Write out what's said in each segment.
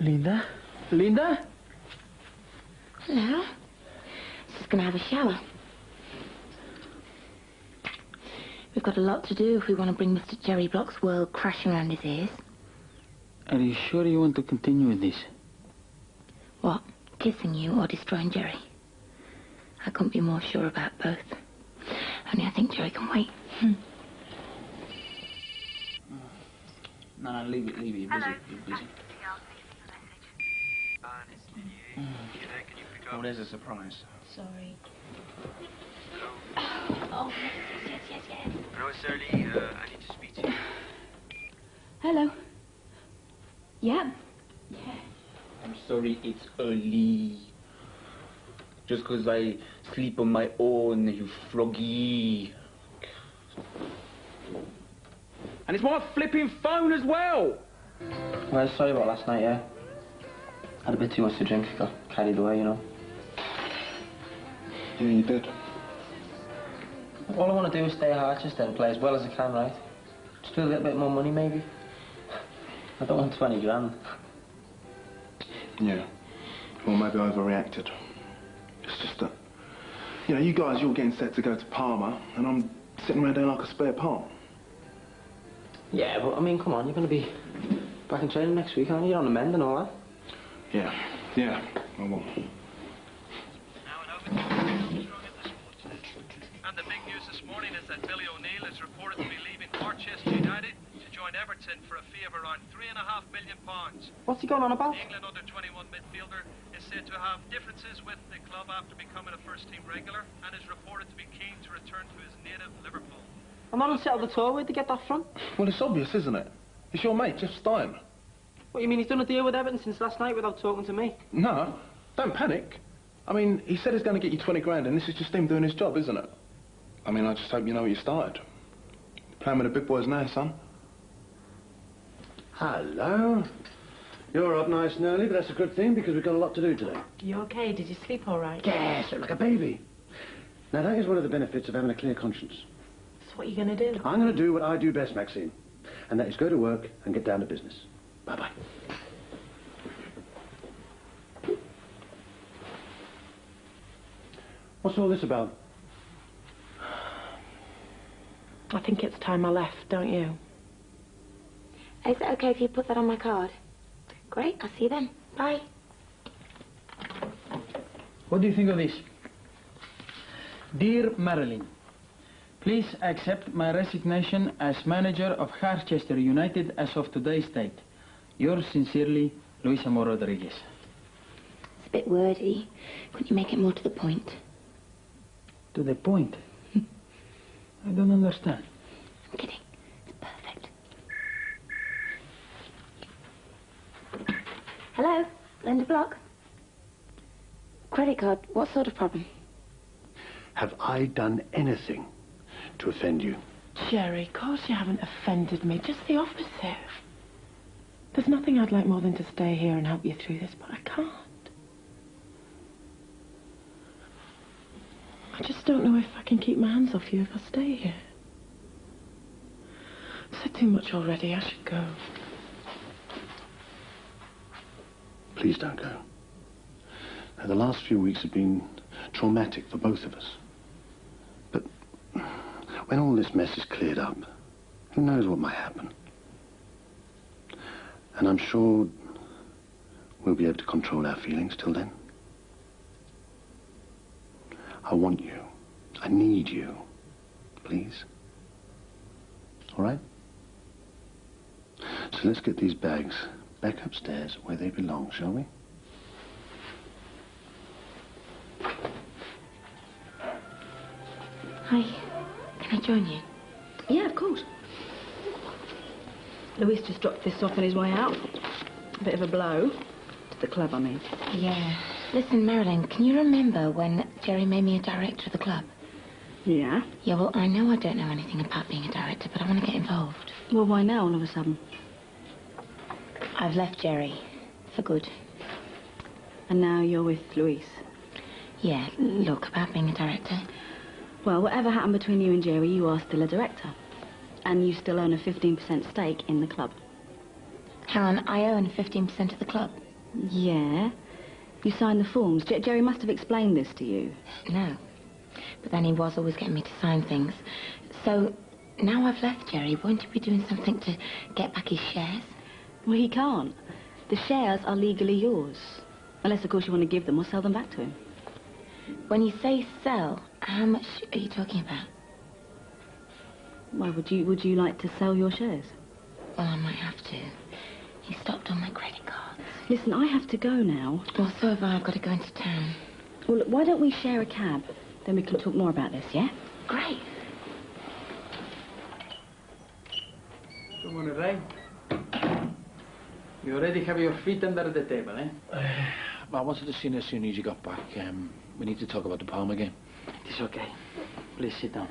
Linda? Linda? Hello. Just going to have a shower. We've got a lot to do if we want to bring Mr. Jerry Block's world crashing around his ears. Are you sure you want to continue with this? What? Kissing you or destroying Jerry? I couldn't be more sure about both. Only I think Jerry can wait. No, leave it. You're busy. Hello. You're busy. Oh, there's a surprise. Sorry. Hello. Oh, yes. Hello, it's early. I need to speak to you. Hello. Yeah. I'm sorry it's early. Just 'cause I sleep on my own, you froggy. And it's my flipping phone as well! Well, sorry about last night, yeah. Had a bit too much to drink, got carried away, you know. Yeah, you did. All I want to do is stay at Harchester and play as well as I can, right? Just do a little bit more money, maybe. I don't want 20 grand. Yeah. Or maybe I overreacted. It's just that, you know, you guys, you're getting set to go to Parma, and I'm sitting around there like a spare part. Yeah, but I mean, come on, you're going to be back in training next week, aren't you? You're on the mend and all that. Yeah, I will. And the big news this morning is that Billy O'Neill is reported to be leaving Manchester United to join Everton for a fee of around £3.5 million. What's he going on about? The England under-21 midfielder is said to have differences with the club after becoming a first-team regular and is reported to be keen to return to his native Liverpool. I'm not unsettled at all. Where'd they get that from? Well, it's obvious, isn't it? It's your mate, Jeff Stein. What, you mean he's done a deal with Everton since last night without talking to me? No, don't panic. I mean, he said he's going to get you 20 grand, and this is just him doing his job, isn't it? I mean, I just hope you know what you started. Playing with the big boys now, son. Hello. You're up nice and early, but that's a good thing because we've got a lot to do today. You okay? Did you sleep all right? Yes, look like a baby. Now, that is one of the benefits of having a clear conscience. So what are you going to do? I'm going to do what I do best, Maxine, and that is go to work and get down to business. Bye-bye. What's all this about? I think it's time I left, don't you? Is it okay if you put that on my card? Great, I'll see you then. Bye. What do you think of this? Dear Marilyn, please accept my resignation as manager of Harchester United as of today's date. Yours sincerely, Luis Amor Rodriguez. It's a bit wordy. Couldn't you make it more to the point? To the point? I don't understand. I'm kidding. It's perfect. Hello, Linda Block. Credit card, what sort of problem? Have I done anything to offend you? Jerry, of course you haven't offended me. Just the opposite. There's nothing I'd like more than to stay here and help you through this, but I can't. I just don't know if I can keep my hands off you if I stay here. I've said too much already. I should go. Please don't go. Now, the last few weeks have been traumatic for both of us. But when all this mess is cleared up, who knows what might happen? And I'm sure we'll be able to control our feelings till then. I want you. I need you. Please? All right? So let's get these bags back upstairs where they belong, shall we? Hi. Can I join you? Yeah, of course. Luis just dropped this off on his way out. A bit of a blow. To the club, I mean. Yeah. Listen, Marilyn, can you remember when Jerry made me a director of the club? Yeah? Yeah, well, I know I don't know anything about being a director, but I want to get involved. Well, why now, all of a sudden? I've left Jerry. For good. And now you're with Luis? Yeah, look, about being a director. Well, whatever happened between you and Jerry, you are still a director. And you still own a 15% stake in the club. Hang on, I own 15% of the club. Yeah. You signed the forms. Jerry must have explained this to you. No. But then he was always getting me to sign things. So, now I've left Jerry, won't he be doing something to get back his shares? Well, he can't. The shares are legally yours. Unless, of course, you want to give them or sell them back to him. When you say sell, how much are you talking about? Why, would you like to sell your shares? Well, I might have to. He stopped on my credit cards. Listen, I have to go now. Well, so have I. I've got to go into town. Well, look, why don't we share a cab? Then we can talk more about this, yeah? Great. Good morning, Ray. You already have your feet under the table, eh? I wanted to see you as soon as you got back. We need to talk about the Palmer game. It is okay. Please sit down.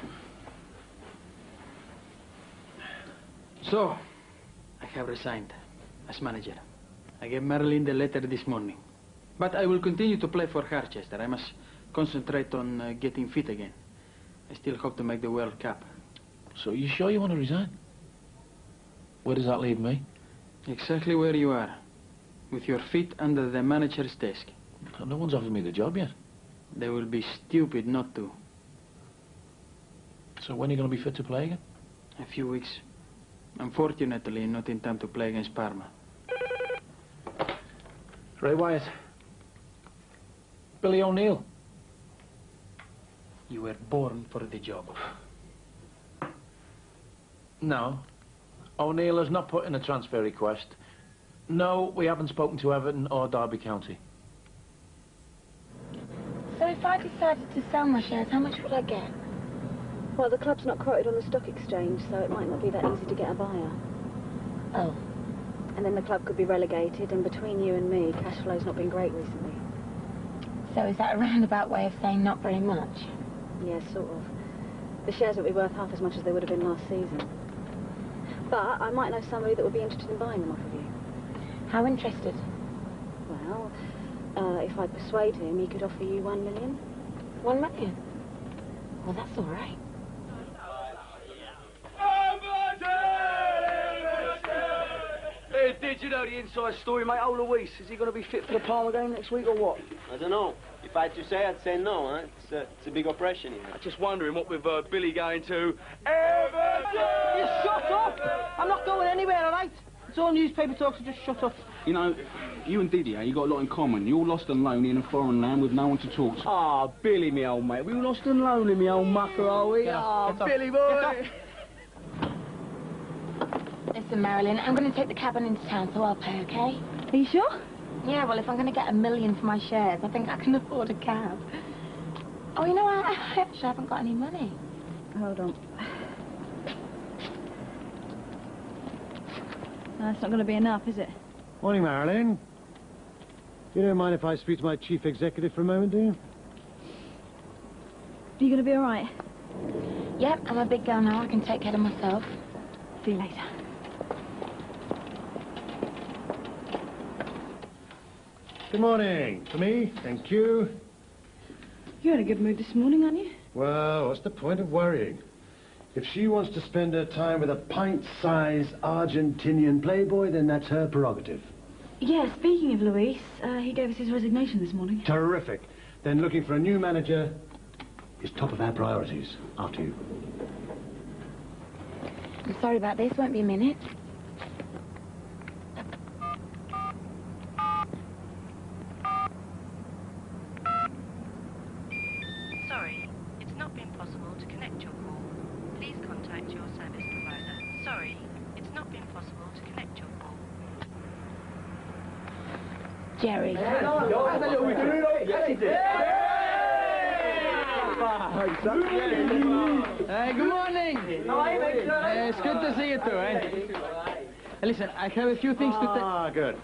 So, I have resigned as manager. I gave Marilyn the letter this morning. But I will continue to play for Harchester. I must concentrate on getting fit again. I still hope to make the World Cup. So you sure you want to resign? Where does that leave me? Exactly where you are. With your feet under the manager's desk. No one's offered me the job yet. They will be stupid not to. So when are you going to be fit to play again? A few weeks. Unfortunately, not in time to play against Parma. Ray Wyatt. Billy O'Neill. You were born for the job. No. O'Neill has not put in a transfer request. No, we haven't spoken to Everton or Derby County. So if I decided to sell my shares, how much would I get? Well, the club's not quoted on the stock exchange, so it might not be that easy to get a buyer. Oh. And then the club could be relegated, and between you and me, cash flow's not been great recently. So is that a roundabout way of saying not very much? Yeah, sort of. The shares won't be worth half as much as they would have been last season. But I might know somebody that would be interested in buying them off of you. How interested? Well, if I persuade him, he could offer you $1 million. $1 million? Well, that's all right. Hey, did you know the inside story, mate? Oh, Luis, is he going to be fit for the Palmer game next week or what? I don't know. If I had to say, I'd say no, huh? It's a big operation here. I'm just wondering what with Billy going to Everton! You shut up! I'm not going anywhere, all right? It's all newspaper talk, so just shut up. You know, you and Didier, you got a lot in common. You're all lost and lonely in a foreign land with no one to talk to. Ah, Billy, me old mate. We all lost and lonely, me old mucker, are we? Ah, Billy boy! Listen, Marilyn, I'm going to take the cab on into town, so I'll pay, okay? Are you sure? Yeah, well, if I'm going to get $1 million for my shares, I think I can afford a cab. Oh, you know, I actually haven't got any money. Hold on. No, it's not going to be enough, is it? Morning, Marilyn. You don't mind if I speak to my chief executive for a moment, do you? Are you going to be all right? Yep, I'm a big girl now. I can take care of myself. See you later. Good morning. For me, thank you. You're in a good mood this morning, aren't you? Well, what's the point of worrying? If she wants to spend her time with a pint-sized Argentinian playboy, then that's her prerogative. Yeah, speaking of Luis, he gave us his resignation this morning. Terrific. Then looking for a new manager is top of our priorities. After you. I'm sorry about this. Won't be a minute. Sorry, it's not been possible to connect your call. Please contact your service provider. Sorry, it's not been possible to connect your call. Jerry. Hey, good morning. It's good to see you too, eh? Listen, I have a few things to tell. Ah, good.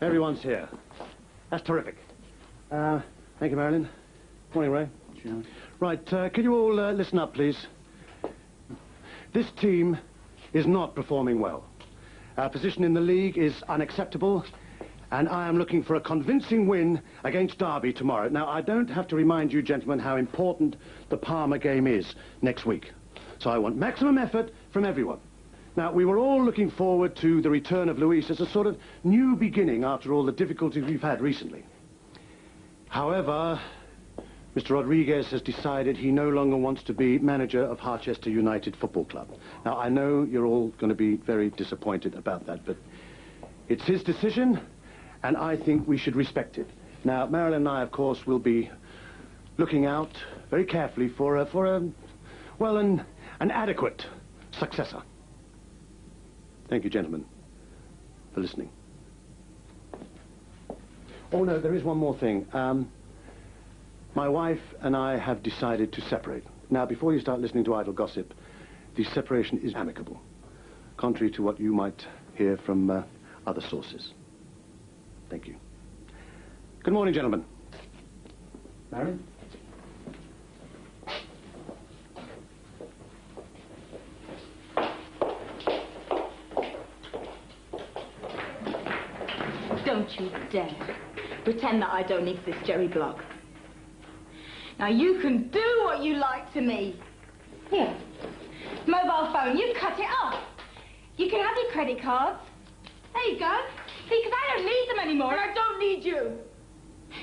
Everyone's here. That's terrific. Thank you, Marilyn. Morning, Ray. Sure. Right, could you all listen up, please? This team is not performing well. Our position in the league is unacceptable, and I am looking for a convincing win against Derby tomorrow. Now, I don't have to remind you, gentlemen, how important the Parma game is next week. So I want maximum effort from everyone. Now, we were all looking forward to the return of Luis as a sort of new beginning after all the difficulties we've had recently. However, Mr. Rodriguez has decided he no longer wants to be manager of Harchester United Football Club. Now, I know you're all going to be very disappointed about that, but it's his decision, and I think we should respect it. Now, Marilyn and I, of course, will be looking out very carefully for an adequate successor. Thank you, gentlemen, for listening. Oh, no, there is one more thing. My wife and I have decided to separate. Now, before you start listening to idle gossip, the separation is amicable, contrary to what you might hear from other sources. Thank you. Good morning, gentlemen. Marion? Don't you dare pretend that I don't exist, Jerry Block. Now, you can do what you like to me. Here, mobile phone, you cut it off. You can have your credit cards. There you go. See, because I don't need them anymore, and I don't need you.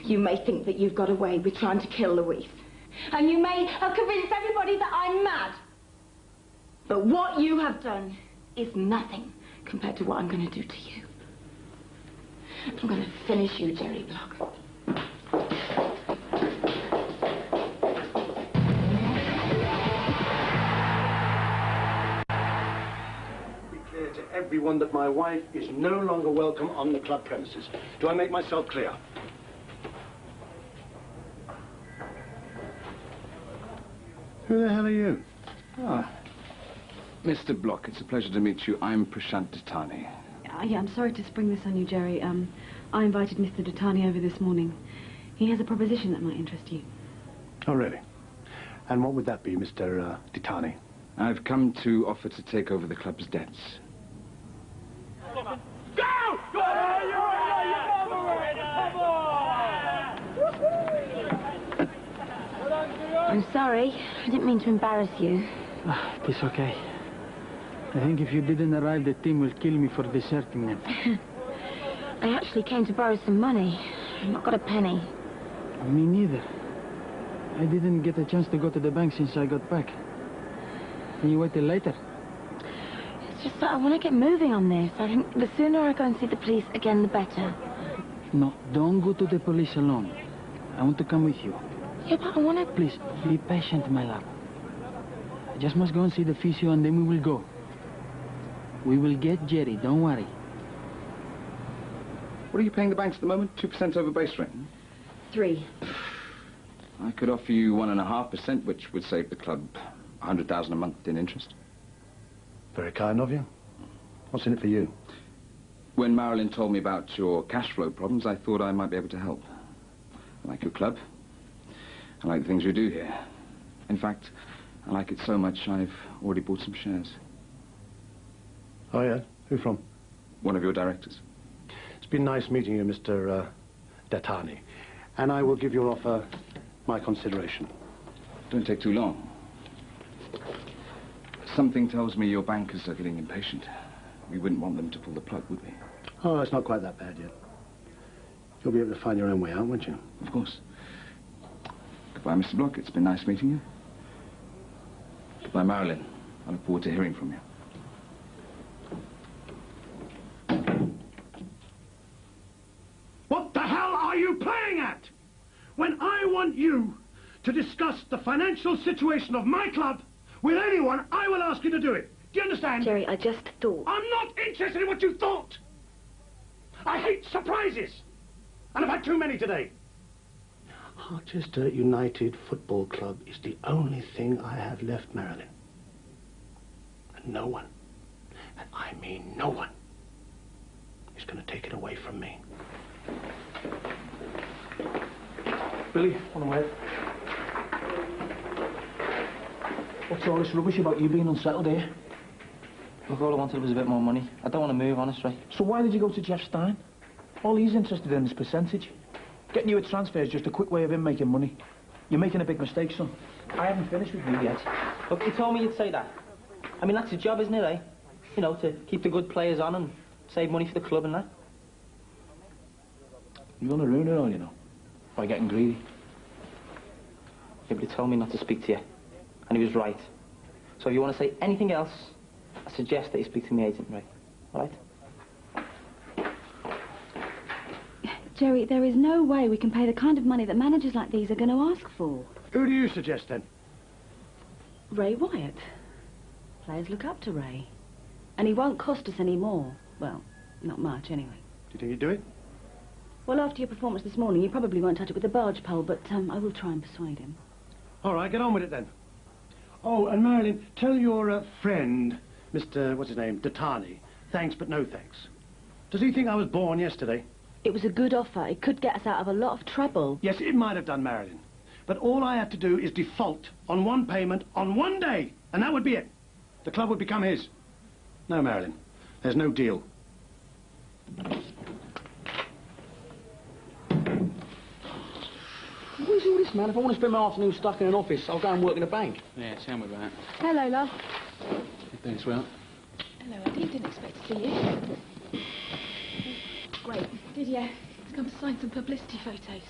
You may think that you've got away with trying to kill Luis. And you may have convinced everybody that I'm mad. But what you have done is nothing compared to what I'm going to do to you. I'm going to finish you, Jerry Block. Be clear to everyone that my wife is no longer welcome on the club premises. Do I make myself clear? Who the hell are you? Ah, Mr. Block, it's a pleasure to meet you. I'm Prashant Ditani. Yeah, I'm sorry to spring this on you, Jerry. I invited Mr. Ditani over this morning. He has a proposition that might interest you. Oh, really? And what would that be, Mr. Ditani? I've come to offer to take over the club's debts. I'm sorry. I didn't mean to embarrass you. It's okay. I think if you didn't arrive, the team will kill me for deserting them. I actually came to borrow some money. I've not got a penny. Me neither. I didn't get a chance to go to the bank since I got back. Can you wait till later? It's just that I want to get moving on this. I think the sooner I go and see the police again, the better. No, don't go to the police alone. I want to come with you. Yeah, but I want to... Please, be patient, my love. I just must go and see the physio and then we will go. We will get Jerry, don't worry. What are you paying the banks at the moment? 2% over base rate? 3. I could offer you 1.5%, which would save the club $100,000 a month in interest. Very kind of you. What's in it for you? When Marilyn told me about your cash flow problems, I thought I might be able to help. I like your club. I like the things you do here. In fact, I like it so much I've already bought some shares. Oh, yeah? Who from? One of your directors. It's been nice meeting you, Mr. Ditani. And I will give your offer my consideration. Don't take too long. Something tells me your bankers are getting impatient. We wouldn't want them to pull the plug, would we? Oh, it's not quite that bad yet. You'll be able to find your own way out, won't you? Of course. Goodbye, Mr. Block. It's been nice meeting you. Goodbye, Marilyn. I look forward to hearing from you. What the hell are you playing at? When I want you to discuss the financial situation of my club with anyone, I will ask you to do it. Do you understand? Jerry, I just thought... I'm not interested in what you thought. I hate surprises. And I've had too many today. Harchester United Football Club is the only thing I have left, Marilyn. And no one, and I mean no one, is going to take it away from me. Billy, on the way. What's all this rubbish about you being unsettled here? Look, all I wanted was a bit more money. I don't want to move, honestly. So why did you go to Jeff Stein? All he's interested in is percentage. Getting you a transfer is just a quick way of him making money. You're making a big mistake, son. I haven't finished with you yet. Look, you told me you'd say that. I mean, that's your job, isn't it, eh? You know, to keep the good players on and save money for the club and that. You're gonna ruin it all, you know, by getting greedy. Yeah, but he told me not to speak to you. And he was right. So if you want to say anything else, I suggest that you speak to my agent, Ray. All right? Jerry, there is no way we can pay the kind of money that managers like these are going to ask for. Who do you suggest, then? Ray Wyatt. Players look up to Ray. And he won't cost us any more. Well, not much, anyway. Do you think he'd do it? Well, after your performance this morning, you probably won't touch it with a barge pole, but I will try and persuade him. All right, get on with it, then. Oh, and Marilyn, tell your friend, Mr. what's his name, Datani, thanks but no thanks. Does he think I was born yesterday? It was a good offer. It could get us out of a lot of trouble. Yes, it might have done, Marilyn. But all I have to do is default on one payment on one day, and that would be it. The club would become his. No, Marilyn, there's no deal. What is all this, man? If I want to spend my afternoon stuck in an office, I'll go and work in a bank. Yeah, tell me about it. Hello, love. Thanks, well. Hello, Eddie. Didn't expect to see you. Great. Didier, he's come to sign some publicity photos.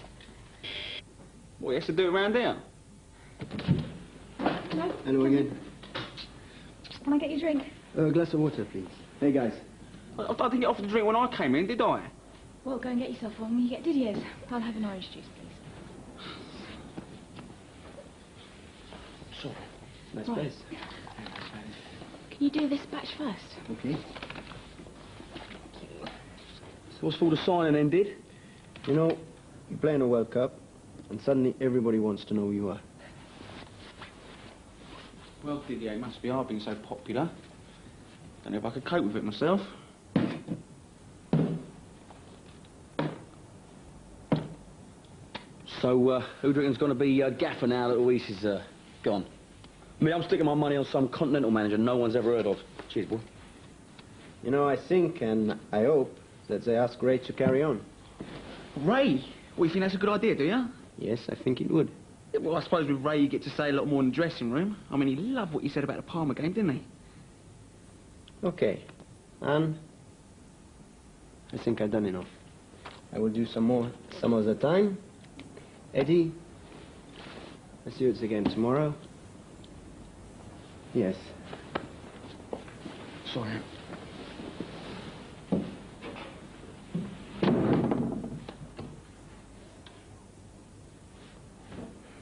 What, he has to do it round here? Hello. Hello again. Can I get you a drink? A glass of water, please. Hey, guys. I didn't get offered a drink when I came in, did I? Well, go and get yourself one when you get Didier's. I'll have an orange juice, please. So, nice Right. place. Can you do this batch first? Okay. So what's for the signing then, Did? You know, you play in a World Cup, and suddenly everybody wants to know who you are. Well, Didier, it must be hard being so popular. Don't know if I could cope with it myself. So, who do you reckon's going to be gaffer now that Luis is gone? I mean, I'm sticking my money on some continental manager no one's ever heard of. Cheers, boy. You know, I think, and I hope, that they ask Ray to carry on. Ray? Well, you think that's a good idea, do you? Yes, I think it would. Yeah, well, I suppose with Ray you get to say a lot more in the dressing room. I mean, he loved what you said about the Parma game, didn't he? Okay. And I think I've done enough. I will do some more some other time. Eddie, I'll see you at the game tomorrow. Yes. Sorry.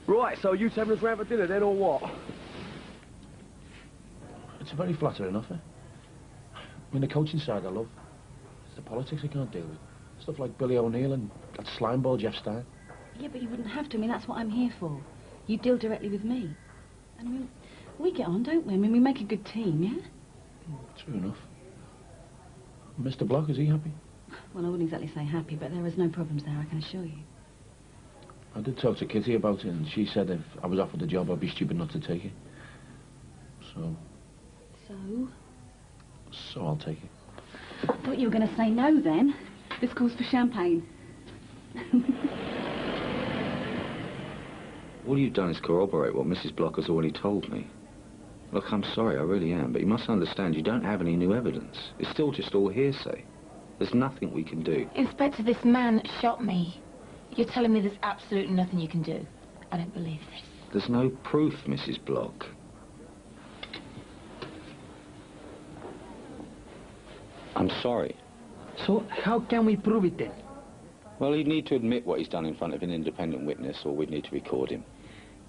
Right, so you having us round for dinner then, or what? It's a very flattering offer. I mean, the coaching side I love. It's the politics I can't deal with. Stuff like Billy O'Neill and that slimeball Jeff Stein. Yeah, but you wouldn't have to. I mean, that's what I'm here for. You deal directly with me. And I mean, we get on, don't we? I mean, we make a good team, yeah? True enough. Mr. Block, is he happy? Well, I wouldn't exactly say happy, but there is no problems there, I can assure you. I did talk to Kitty about it, and she said if I was offered the job, I'd be stupid not to take it. So I'll take it. I thought you were going to say no, then. This calls for champagne. All you've done is corroborate what Mrs. Block has already told me. Look, I'm sorry, I really am, but you must understand you don't have any new evidence. It's still just all hearsay. There's nothing we can do. Inspector, this man shot me. You're telling me there's absolutely nothing you can do? I don't believe this. There's no proof, Mrs. Block. I'm sorry. So, how can we prove it then? Well, he'd need to admit what he's done in front of an independent witness, or we'd need to record him.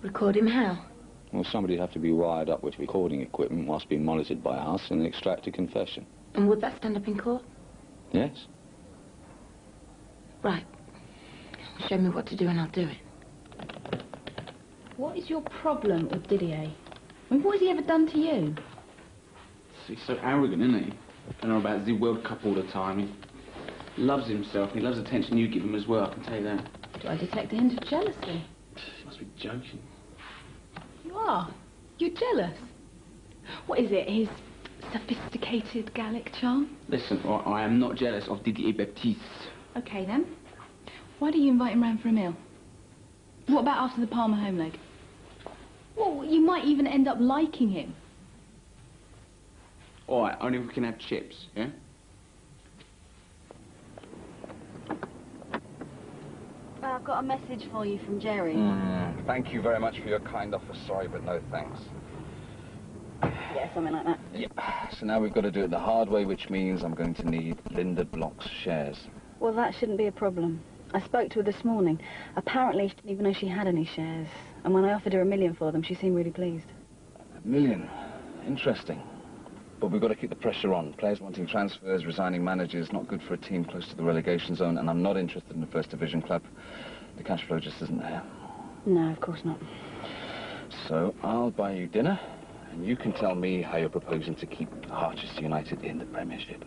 Record him how? Well, somebody'd have to be wired up with recording equipment whilst being monitored by us and extract a confession. And would that stand up in court? Yes? Right. Show me what to do and I'll do it. What is your problem with Didier? I mean, what has he ever done to you? He's so arrogant, isn't he? I know about the World Cup all the time. He loves himself, and he loves attention you give him as well, I can tell you that. Do I detect a hint of jealousy? You must be joking. You are? You're jealous? What is it, his sophisticated Gallic charm? Listen, I am not jealous of Didier Baptiste. Okay, then. Why do you invite him round for a meal? What about after the Parma home leg? Well, you might even end up liking him. All right, only if we can have chips, yeah? Well, I've got a message for you from Jerry. Thank you very much for your kind offer. Sorry, but no thanks. Yeah, something like that. Yeah. So now we've got to do it the hard way, which means I'm going to need Linda Block's shares. Well, that shouldn't be a problem. I spoke to her this morning. Apparently, she didn't even know she had any shares. And when I offered her $1 million for them, she seemed really pleased. $1 million? Interesting. But we've got to keep the pressure on. Players wanting transfers, resigning managers, not good for a team close to the relegation zone, and I'm not interested in a First Division club. The cash flow just isn't there. No, of course not. So I'll buy you dinner, and you can tell me how you're proposing to keep Harchester United in the Premiership.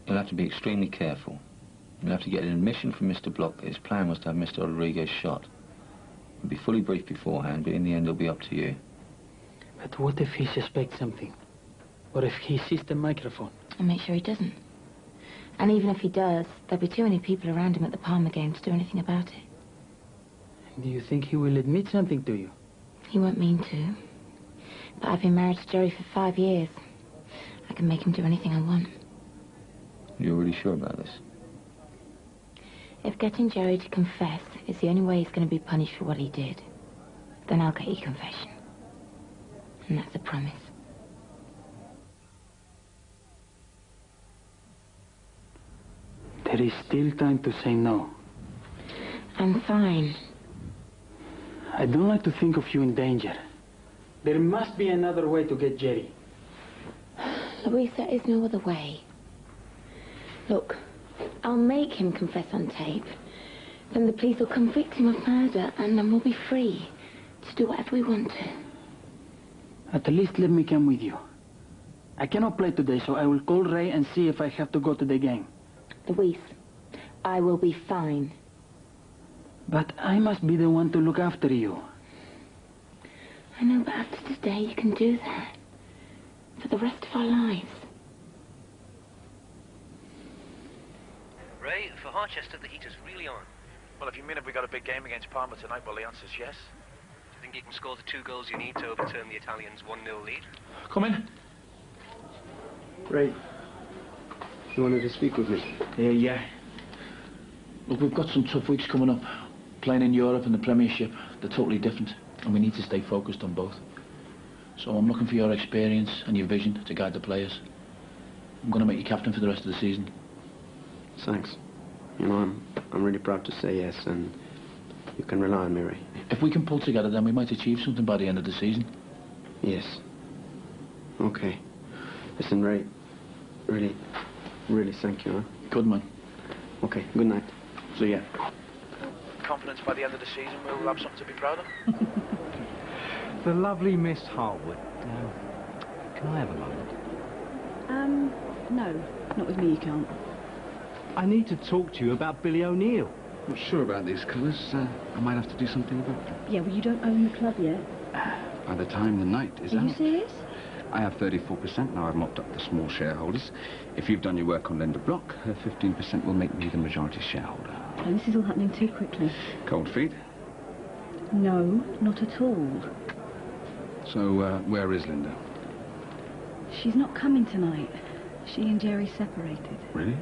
You'll have to be extremely careful. You'll have to get an admission from Mr. Block that his plan was to have Mr. Rodriguez shot. You'll be fully briefed beforehand, but in the end it'll be up to you. But what if he suspects something? Or if he sees the microphone? And make sure he doesn't. And even if he does, there'll be too many people around him at the Palmer game to do anything about it. Do you think he will admit something to you? He won't mean to. But I've been married to Jerry for 5 years. I can make him do anything I want. You're really sure about this? If getting Jerry to confess is the only way he's going to be punished for what he did, then I'll get you confession. And that's a promise. There is still time to say no. I'm fine. I don't like to think of you in danger. There must be another way to get Jerry. Louise, there is no other way. Look, I'll make him confess on tape. Then the police will convict him of murder, and then we'll be free to do whatever we want to. At least let me come with you. I cannot play today, so I will call Ray and see if I have to go to the game. Louise, I will be fine. But I must be the one to look after you. I know, but after today you can do that. For the rest of our lives. Ray, for Harchester, the heat is really on. Well, if you mean if we got a big game against Parma tonight, well, the answer's yes. Do you think you can score the 2 goals you need to overturn the Italians' 1-0 lead? Come in. Ray, you wanted to speak with me? Yeah. Look, we've got some tough weeks coming up. Playing in Europe and the Premiership, they're totally different, and we need to stay focused on both. So I'm looking for your experience and your vision to guide the players. I'm going to make you captain for the rest of the season. Thanks. You know, I'm really proud to say yes, and you can rely on me, Ray. If we can pull together, then we might achieve something by the end of the season. Yes. Okay. Listen, Ray, really, really thank you, huh? Good man. Okay, good night. See ya. Confidence by the end of the season we'll have something to be proud of. The lovely Miss Harwood. Can I have a moment? No, not with me you can't. I need to talk to you about Billy O'Neill. Not sure about these colours. I might have to do something about them. Yeah, well, you don't own the club yet. By the time the night is Are out. you serious? I have 34%. Now I've mopped up the small shareholders. If you've done your work on Linda Block, her 15% will make me the majority shareholder. Oh, this is all happening too quickly. Cold feet? No, not at all. So, where is Linda? She's not coming tonight. She and Jerry separated. Really?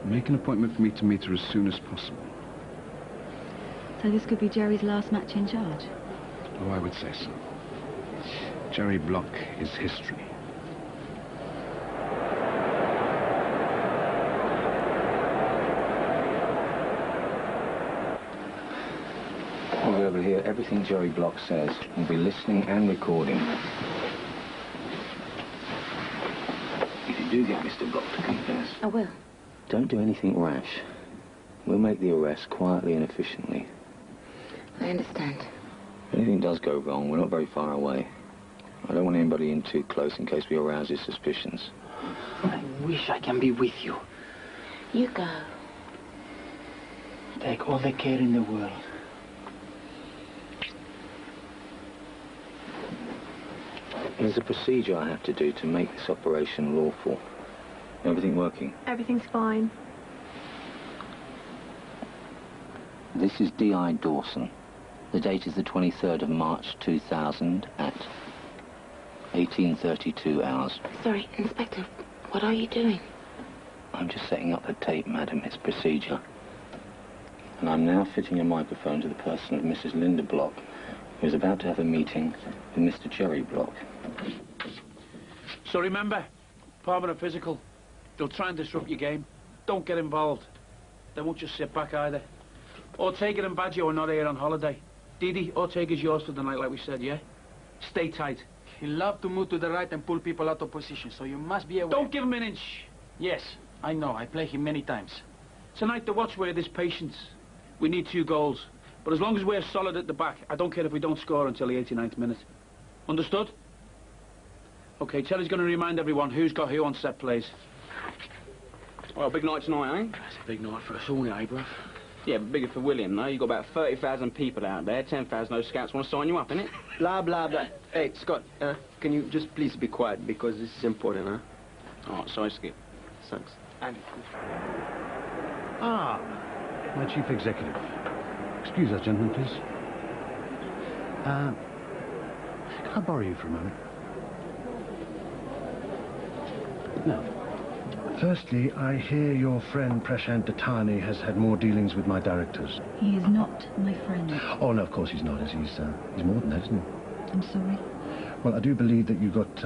Make an appointment for me to meet her as soon as possible. So this could be Jerry's last match in charge? Oh, I would say so. Jerry Block is history. We'll be able to hear everything Jerry Block says. We'll be listening and recording. If you do get Mr. Block to confess... I will. Don't do anything rash. We'll make the arrest quietly and efficiently. I understand. If anything does go wrong, we're not very far away. I don't want anybody in too close in case we arouse his suspicions. I wish I can be with you. You go. Take all the care in the world. There's a procedure I have to do to make this operation lawful. Everything working? Everything's fine. This is D.I. Dawson. The date is the 23rd of March 2000 at 18:32 hours. Sorry, Inspector, what are you doing? I'm just setting up the tape, madam. It's procedure. And I'm now fitting a microphone to the person of Mrs. Linda Block, who is about to have a meeting with Mr. Jerry Block. So remember, Palmer are physical. They'll try and disrupt your game. Don't get involved. They won't just sit back either. Ortega and Baggio are not here on holiday. Didi, Ortega's yours for the night, like we said, yeah? Stay tight. He loves to move to the right and pull people out of position, so you must be aware. Don't give him an inch. Yes, I know. I played him many times. Tonight, the watchword is patience. We need 2 goals. But as long as we're solid at the back, I don't care if we don't score until the 89th minute. Understood? OK, Telly's going to remind everyone who's got who on set plays. Well, big night tonight, eh? That's a big night for us all, eh, bruv? Yeah, but bigger for William, though. You've got about 30,000 people out there. 10,000 those scouts want to sign you up, innit? Blah, blah, blah. Hey, Scott, can you just please be quiet, because this is important, huh? Oh, sorry, Skip. Thanks. And... Ah, my chief executive. Excuse us, gentlemen, please. Can I borrow you for a moment? Now, firstly, I hear your friend Prashant Datani has had more dealings with my directors. He is not my friend. Oh, no, of course he's not. He's more than that, isn't he? I'm sorry. Well, I do believe that you got,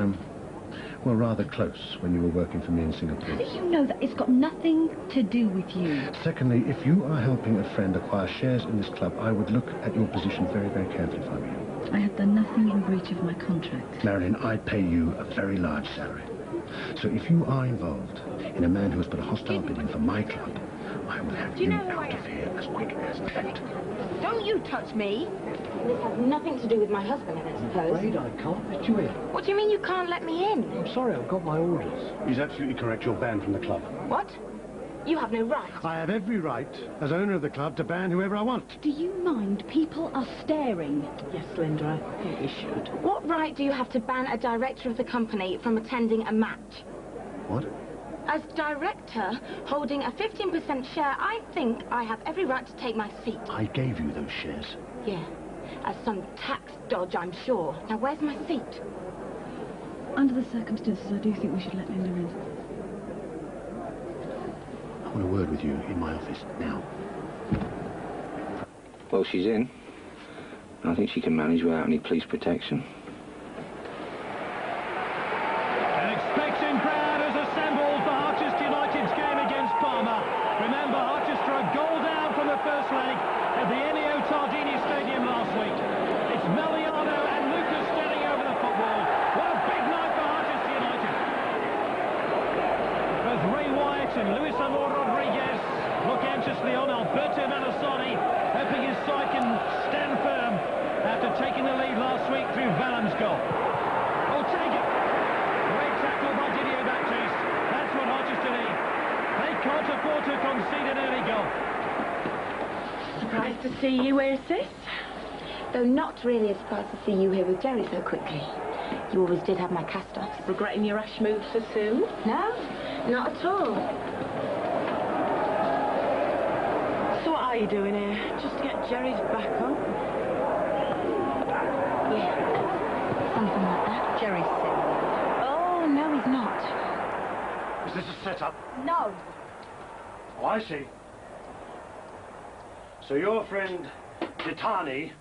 well, rather close when you were working for me in Singapore. How do you know that? It's got nothing to do with you. Secondly, if you are helping a friend acquire shares in this club, I would look at your position very, very carefully if I were you. I have done nothing in breach of my contract. Marilyn, I pay you a very large salary. So if you are involved in a man who has put a hostile bid in for my club, I will have you out of here as quick as that. Don't you touch me. This has nothing to do with my husband, I suppose. I'm afraid I can't let you in. What do you mean you can't let me in? I'm sorry, I've got my orders. He's absolutely correct. You're banned from the club. What? You have no right. I have every right, as owner of the club, to ban whoever I want. Do you mind? People are staring. Yes, Linda, I think you should. What right do you have to ban a director of the company from attending a match? What? As director, holding a 15% share, I think I have every right to take my seat. I gave you those shares. Yeah, as some tax dodge, I'm sure. Now, where's my seat? Under the circumstances, I do think we should let Linda in. I want a word with you in my office now. Well, she's in. I think she can manage without any police protection. An expectant crowd has assembled for Harchester United's game against Parma. Remember, Harchester are goal down from the first leg at the Ennio Tardini Stadium last week. It's Meliano and Lucas standing over the football. What a big night for Harchester United. Both Ray Wyatt and Luis Amor Rodriguez look anxiously on Alberto Malassani, hoping his side can stand firm after taking the lead last week through Vallam's goal. Ortega. Great tackle by Didier Baptiste. That's what Harchester need. They can't afford to concede an early goal. Surprised to see you. Where's this? Though not really as surprised to see you here with Jerry so quickly. You always did have my cast-offs. Regretting your rash move so soon? No, not at all. So what are you doing here? Just to get Jerry's back on? Yeah, something like that. Jerry's sick. Oh, no, he's not. Is this a setup? No. Oh, I see. So your friend Titani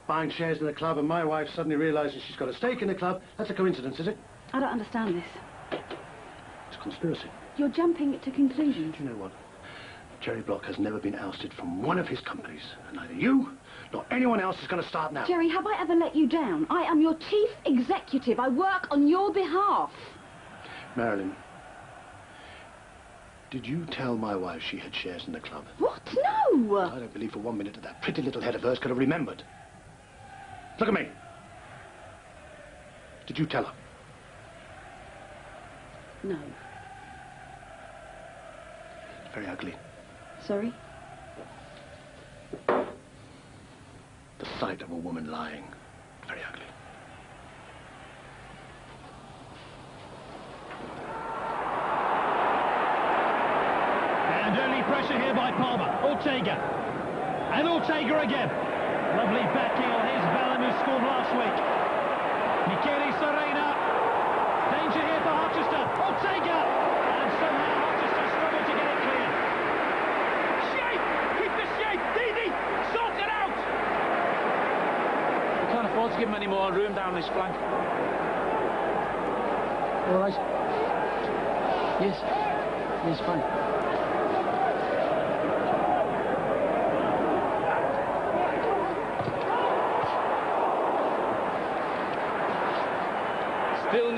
buying shares in the club and my wife suddenly realizing she's got a stake in the club, that's a coincidence, is it? I don't understand this. It's a conspiracy. You're jumping to conclusions. Do you know what? Jerry Block has never been ousted from one of his companies. And neither you nor anyone else is going to start now. Jerry, have I ever let you down? I am your chief executive. I work on your behalf. Marilyn, did you tell my wife she had shares in the club? What? No! I don't believe for 1 minute that pretty little head of hers could have remembered. Look at me. Did you tell her? No. It's very ugly. Sorry? The sight of a woman lying. Very ugly. And early pressure here by Palmer. Ortega. And Ortega again. Lovely back heel. Here's Vallon, who scored last week. Michele Serena. Danger here for Harchester. Ortega. And somehow Harchester struggled to get it clear. Shape! Keep the shape! Didi! Sort it out! We can't afford to give him any more room down this flank. All right. Yes. Yes, fine. Still 0-0.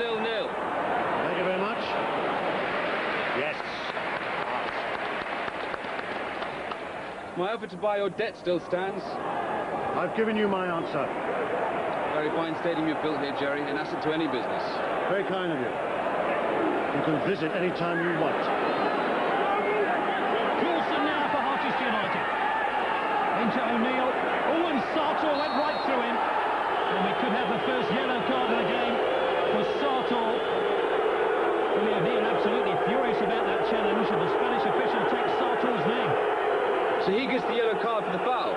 Thank you very much. Yes. My offer to buy your debt still stands. I've given you my answer. Very fine stadium you've built here, Jerry. An asset to any business. Very kind of you. You can visit any time you want. Coulson now for Harchester United. Into O'Neill. Oh, and Sartor went right through him. And we could have the first yellow card of the game for Sartor. Billy O'Neill absolutely furious about that challenge, and the Spanish official takes Sartor's name. So he gets the yellow card for the foul?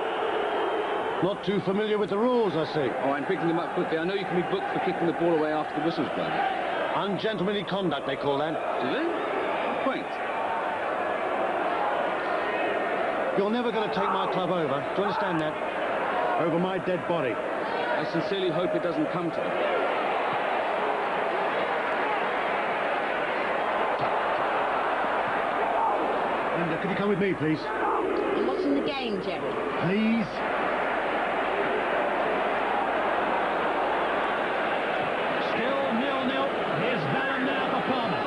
Not too familiar with the rules, I see. Oh, I'm picking them up quickly. I know you can be booked for kicking the ball away after the whistle's blown. Ungentlemanly conduct, they call that. Do they? Quaint. You're never going to take my club over. Do you understand that? Over my dead body. I sincerely hope it doesn't come to them. Linda, could you come with me, please? I'm watching the game, Jerry. Please? Still 0-0. Here's Vallon now for Palmer.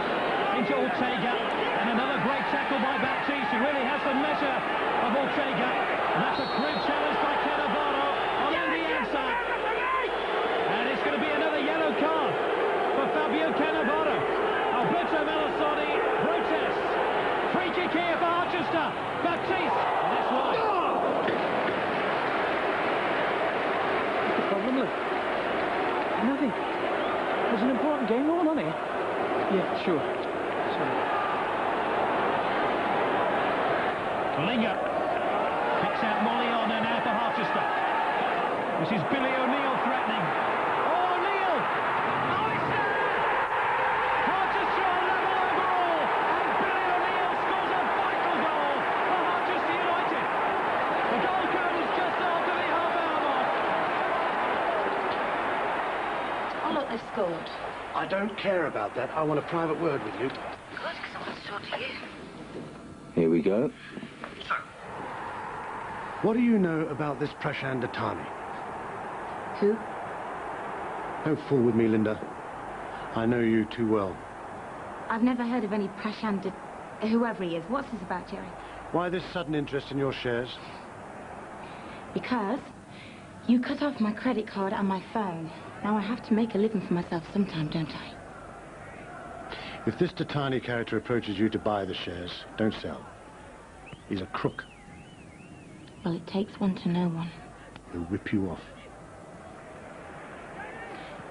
Into Ortega. And another great tackle by Baptiste. He really has the measure of Ortega. And that's a great challenge by Cannavaro on the outside. And it's going to be another yellow card for Fabio Cannavaro. Alberto Melisoni protests. Free kick here for Harchester. Baptiste. And that's wide. What's the problem, look? Nothing. It was an important game going on here. Yeah, sure. Sorry. Linger picks out Moliona now for Harchester. This is Billy O'Neill threatening. Oh, O'Neill! Oh, it's there! Harchester are level overall, and Billy O'Neill scores a vital goal for Harchester United. The goal comes just after the half-hour mark. Oh, look, they've scored. I don't care about that. I want a private word with you. Good, because I want to talk to you. Here we go. What do you know about this Prashant Datani? Who? Don't fool with me, Linda. I know you too well. I've never heard of any Prashant, whoever he is. What's this about, Jerry? Why this sudden interest in your shares? Because you cut off my credit card and my phone. Now I have to make a living for myself sometime, don't I? If this Datani character approaches you to buy the shares, don't sell. He's a crook. Well, it takes one to know one. He'll whip you off.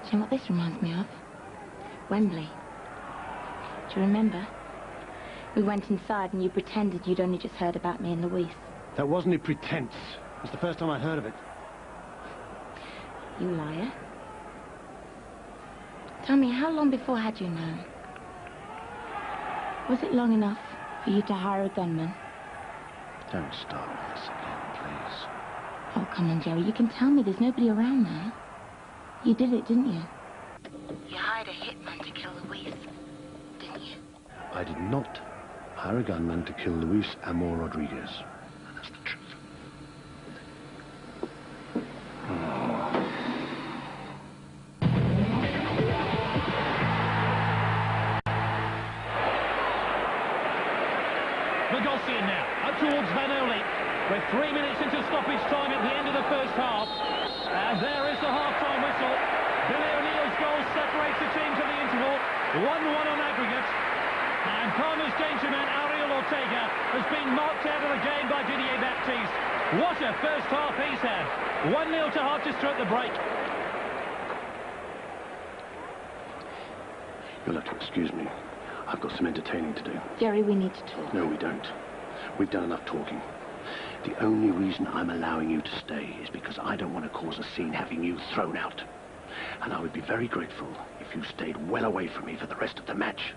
Do you know what this reminds me of? Wembley. Do you remember? We went inside and you pretended you'd only just heard about me and Louise. That wasn't a pretense. It's the first time I heard of it. You liar. Tell me, how long before had you known? Was it long enough for you to hire a gunman? Don't start with this again, please. Oh, come on, Jerry. You can tell me there's nobody around there. You did it, didn't you? You hired a hitman to kill Louise, didn't you? I did not hire a gunman to kill Luis Amor Rodriguez. And that's the truth. Bogosian now, up towards Vanoli. We're 3 minutes into stoppage time at the end of the first half. And there is the half-time whistle. Billy O'Neill's goal separates the team to the interval. 1-1 on aggregate. And Parma's danger man, Ariel Ortega, has been marked out of the game by Didier Baptiste. What a first half he's had. 1-0 to Harchester at the break. You'll have to excuse me. I've got some entertaining to do. Jerry, we need to talk. No, we don't. We've done enough talking. The only reason I'm allowing you to stay is because I don't want to cause a scene having you thrown out. And I would be very grateful if you stayed well away from me for the rest of the match.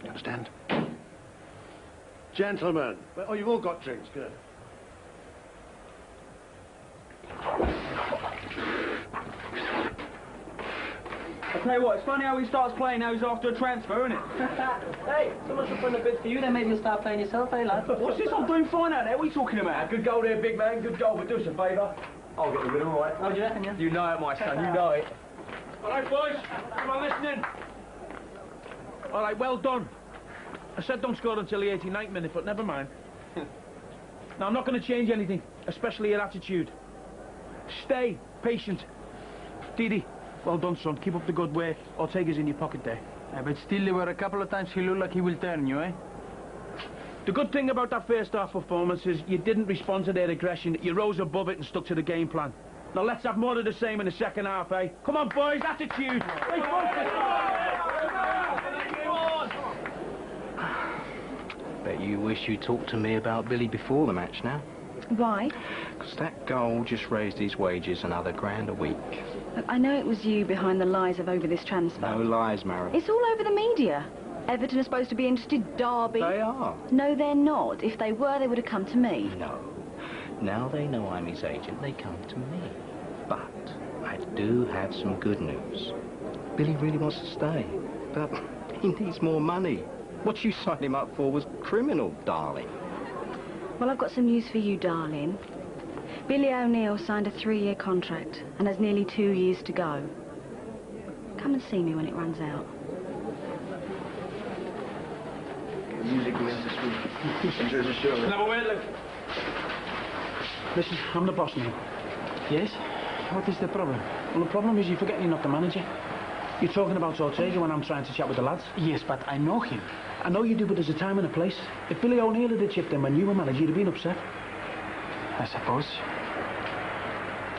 You understand? Gentlemen. Oh, you've all got drinks. Good. I tell you what, it's funny how he starts playing now he's after a transfer, isn't it? Hey, someone should put in a bid for you, then maybe you'll start playing yourself, eh, lad? What's this? I'm doing fine out there. What are you talking about? Good goal there, big man. Good goal, but do us a favour. I'll get the winner, all right? How do you reckon, yeah? You know it, my son. You know it. All right, boys. Am I listening? All right, well done. I said don't score until the 89th minute, but never mind. Now, I'm not going to change anything, especially your attitude. Stay patient. Didi, well done, son. Keep up the good work. Ortega's in your pocket there. Yeah, but still, there were a couple of times he looked like he will turn you, eh? The good thing about that first half performance is you didn't respond to their aggression. You rose above it and stuck to the game plan. Now let's have more of the same in the second half, eh? Come on, boys, attitude. Bet you wish you talked to me about Billy before the match now. Why? Because that goal just raised his wages another £1,000 a week. Look, I know it was you behind the lies over this transfer. No lies, Mary. It's all over the media. Everton are supposed to be interested. Derby. They are. No, they're not. If they were, they would have come to me. No. Now they know I'm his agent, they come to me. But I do have some good news. Billy really wants to stay, but he needs more money. What you signed him up for was criminal, darling. Well, I've got some news for you, darling. Billy O'Neill signed a 3-year contract and has nearly 2 years to go. Come and see me when it runs out. The music begins to speak. There's a show. Now, wait, look. Listen, I'm the boss now. Yes? What is the problem? Well, the problem is you're forgetting you're not the manager. You're talking about Ortega when I'm trying to chat with the lads. Yes, but I know him. I know you do, but there's a time and a place. If Billy O'Neill had chipped in when you were manager, you'd have been upset. I suppose.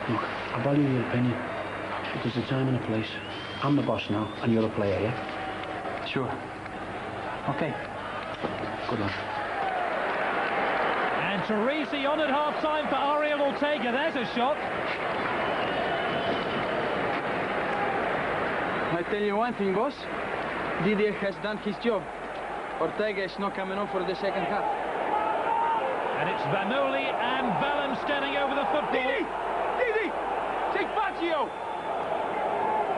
Look, I value your opinion, but there's a time and a place. I'm the boss now, and you're a player, yeah? Sure. Okay. Good luck. And Teresi on at half-time for Ariel Ortega. There's a shot. I tell you one thing, boss. Didier has done his job. Ortega is not coming on for the second half. And it's Vanoli and Vellum standing over the football. Didi! Take Baggio!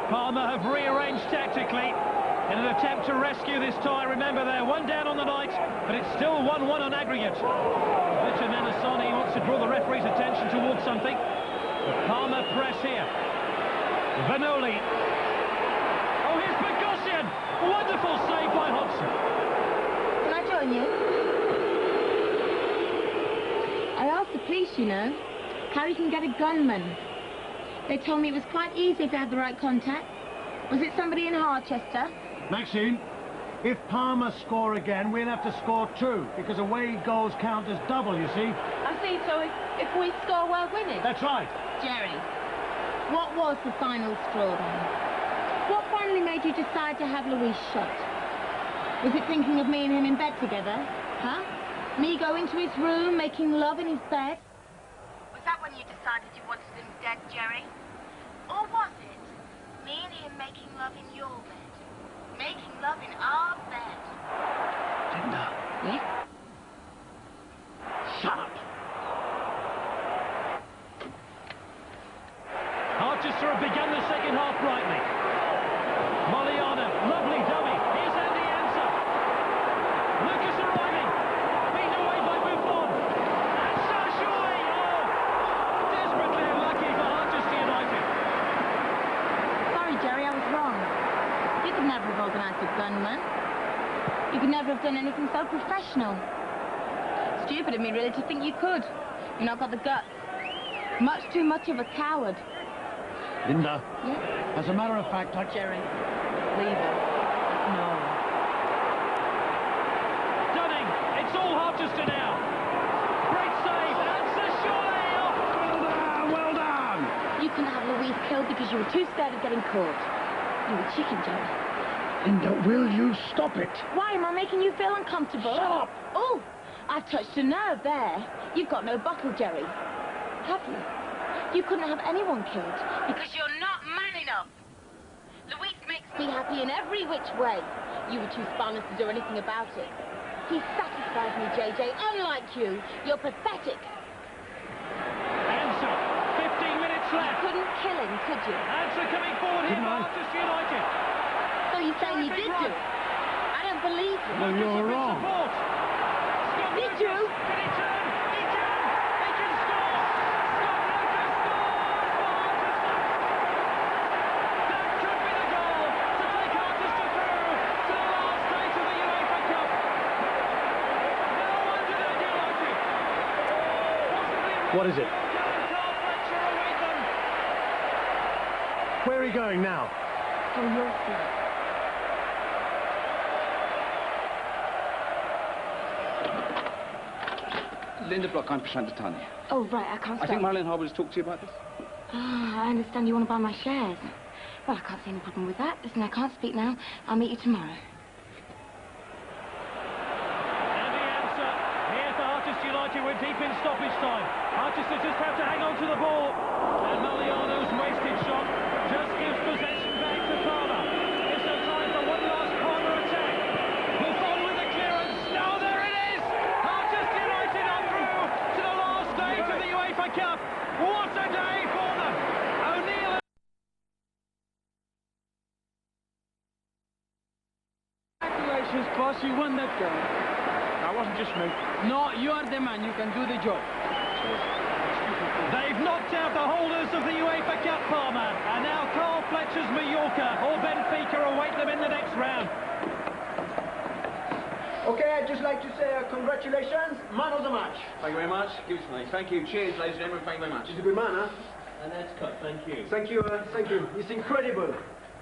Palmer have rearranged tactically in an attempt to rescue this tie. Remember, they're 1 down on the night, but it's still 1-1 on aggregate. Victor Manasoni wants to draw the referee's attention towards something. The Palmer press here. Vanoli. Oh, here's Bogosian! Wonderful save by Hodgson. Can I join you? I asked the police, you know, how you can get a gunman. They told me it was quite easy if you had the right contact. Was it somebody in Harchester? Maxine, if Palmer score again, we'll have to score 2, because away goals count as double, you see. I see, so if we score, we're winning? That's right. Jerry, what was the final straw then? What finally made you decide to have Louise shot? Was it thinking of me and him in bed together? Huh? Me going to his room, making love in his bed? Was that when you decided you wanted him dead, Jerry? Or was it me and him making love in your bed? Making love in our bed? Linda. Yeah? Shut up. Harchester have begun the second half brightly. Moliana, lovely dummy. Here's Andy Anser. Lucas arriving. Beaten away by Buffon. And Sarchoy. Oh, desperately unlucky for Harchester United. Sorry, Jerry, I was wrong. You could never have organised a gunman. You could never have done anything so professional. Stupid of me, really, to think you could. You've not got the guts. Much too much of a coward. Linda. Yeah? As a matter of fact, Jerry, leave her. No. Dunning, it's all Harchester now. Great save, and Sarchoy. Oh. Well done! You couldn't have Louise killed because you were too scared of getting caught. You were chicken, Jerry. Linda, will you stop it? Why, am I making you feel uncomfortable? Shut up! Oh, I've touched a nerve there. You've got no bottle, Jerry. Have you? You couldn't have anyone killed because you're not man enough. Luis makes me happy in every which way. You were too spineless to do anything about it. He satisfies me, JJ. Unlike you, you're pathetic. Answer. 15 minutes left. You couldn't kill him, could you? Answer coming forward here for Manchester United. So you're saying you did do it? I don't believe you. No, you're wrong. Did you? Did he turn? He can! He can score! Scott Lucas scores for Manchester! That could be the goal to take Manchester through to the last stage of the UEFA Cup. No wonder they're delighted. What is it? Where are you going now? Oh, you'll see. Linda Block, I'm Prashant Datani. Oh, right, I can't I stop. think Marilyn Harbour has talked to you about this. I understand you want to buy my shares. Well, I can't see any problem with that. Listen, I can't speak now. I'll meet you tomorrow. And the answer here for Manchester United. We're deep in stoppage time. Manchester just have to hang on to the ball. And Mariano's wasted shot just gives possession back to Palmer. Is there time for one last Palmer attack? Buffon with the clearance. Now there it is! Manchester United are through to the last stage of the UEFA Cup. What a day for them! O'Neill. Congratulations, boss. You won that game. That wasn't just me. No, you are the man. You can do the job. They've knocked out the holders of the UEFA Cup, Palmer, and now Carl Fletcher's Mallorca or Benfica await them in the next round. Okay, I'd just like to say congratulations, man of the match. Thank you very much. Give it to me. Thank you. Cheers, ladies and gentlemen. Thank you very much. He's a good man, huh? And that's cut. Thank you. Thank you, thank you. It's incredible.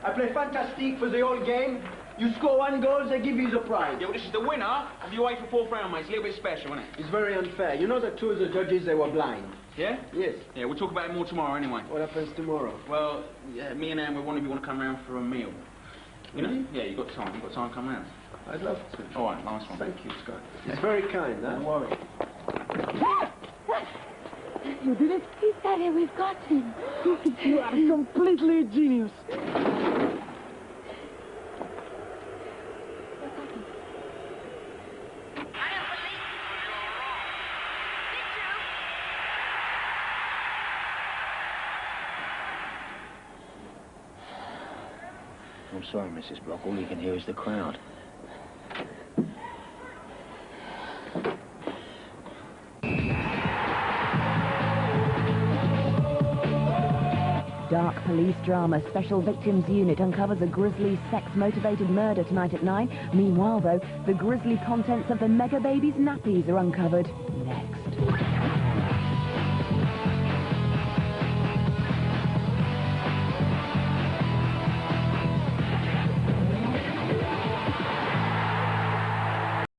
I play fantastic for the whole game. You score one goal, they give you the prize. Yeah, well, this is the winner of the UEFA fourth round, mate. It's a little bit special, isn't it? It's very unfair. You know that two of the judges, they were blind. Yeah? Yes. Yeah, we'll talk about it more tomorrow anyway. What happens tomorrow? Well, yeah, me and Anne, one of you want to come round for a meal. You know? Yeah, you've got time. You've got time to come round. I'd love to. All right, nice one. Thank you, Scott. It's very kind, huh? Don't worry. You did it. He said it. We've got him. You are completely a genius. I'm sorry, Mrs. Block. All you can hear is the crowd. Dark police drama. Special Victims Unit uncovers a grisly sex-motivated murder tonight at 9. Meanwhile, though, the grisly contents of the Mega Baby's nappies are uncovered next.